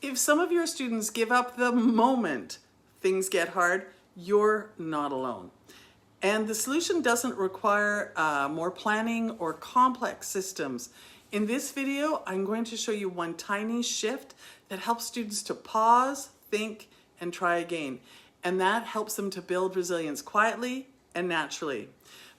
If some of your students give up the moment things get hard, you're not alone. And the solution doesn't require more planning or complex systems. In this video, I'm going to show you one tiny shift that helps students to pause, think, and try again. And that helps them to build resilience quietly and naturally.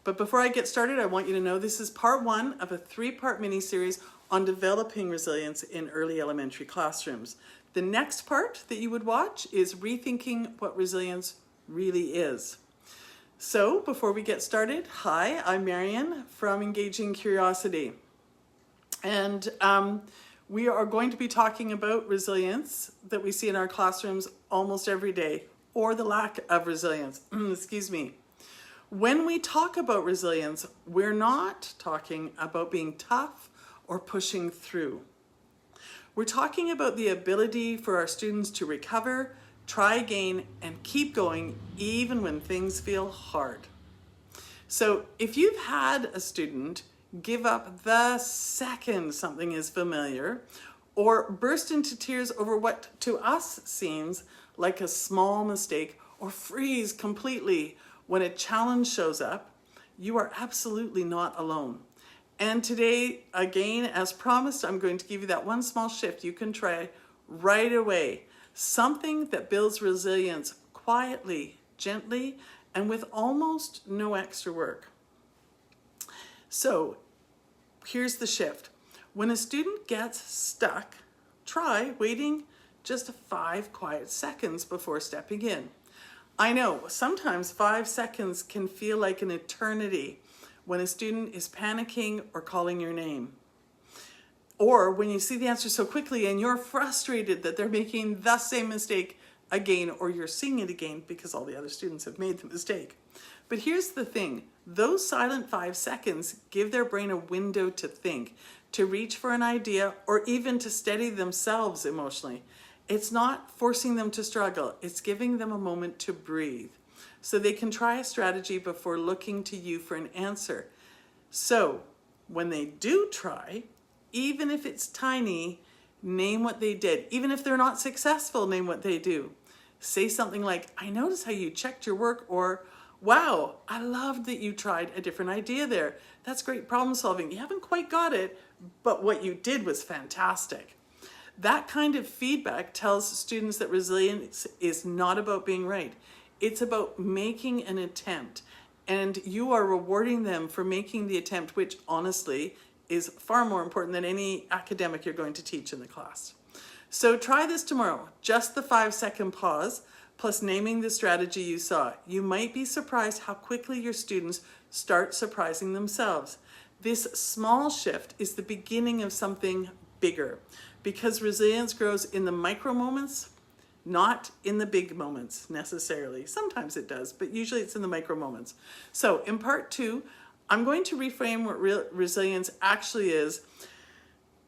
But before I get started, I want you to know this is part one of a 3-part mini-series on developing resilience in early elementary classrooms. The next part that you would watch is rethinking what resilience really is. So before we get started, hi, I'm Marian from Engaging Curiosity. And we are going to be talking about resilience that we see in our classrooms almost every day, or the lack of resilience, excuse me. When we talk about resilience, we're not talking about being tough or pushing through. We're talking about the ability for our students to recover, try again, and keep going even when things feel hard. So if you've had a student give up the second something is familiar, or burst into tears over what to us seems like a small mistake, or freeze completely when a challenge shows up, you are absolutely not alone. And today, again, as promised, I'm going to give you that one small shift you can try right away. Something that builds resilience quietly, gently, and with almost no extra work. So here's the shift. When a student gets stuck, try waiting just 5 quiet seconds before stepping in. I know sometimes 5 seconds can feel like an eternity when a student is panicking or calling your name. Or when you see the answer so quickly and you're frustrated that they're making the same mistake again, or you're seeing it again because all the other students have made the mistake. But here's the thing, those silent 5 seconds give their brain a window to think, to reach for an idea, or even to steady themselves emotionally. It's not forcing them to struggle, it's giving them a moment to breathe, so they can try a strategy before looking to you for an answer. So when they do try, even if it's tiny, name what they did. Even if they're not successful, name what they do. Say something like, I noticed how you checked your work, or wow, I loved that you tried a different idea there. That's great problem solving. You haven't quite got it, but what you did was fantastic. That kind of feedback tells students that resilience is not about being right. It's about making an attempt, and you are rewarding them for making the attempt, which honestly is far more important than any academic you're going to teach in the class. So try this tomorrow, just the 5-second pause, plus naming the strategy you saw. You might be surprised how quickly your students start surprising themselves. This small shift is the beginning of something bigger, because resilience grows in the micro moments, not in the big moments necessarily. Sometimes it does, but usually it's in the micro moments. So in part 2, I'm going to reframe what resilience actually is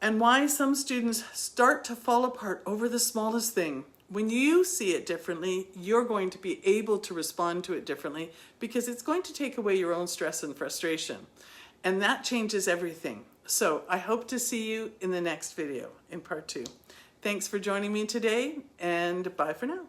and why some students start to fall apart over the smallest thing. When you see it differently, you're going to be able to respond to it differently, because it's going to take away your own stress and frustration. And that changes everything. So I hope to see you in the next video in part 2. Thanks for joining me today, and bye for now.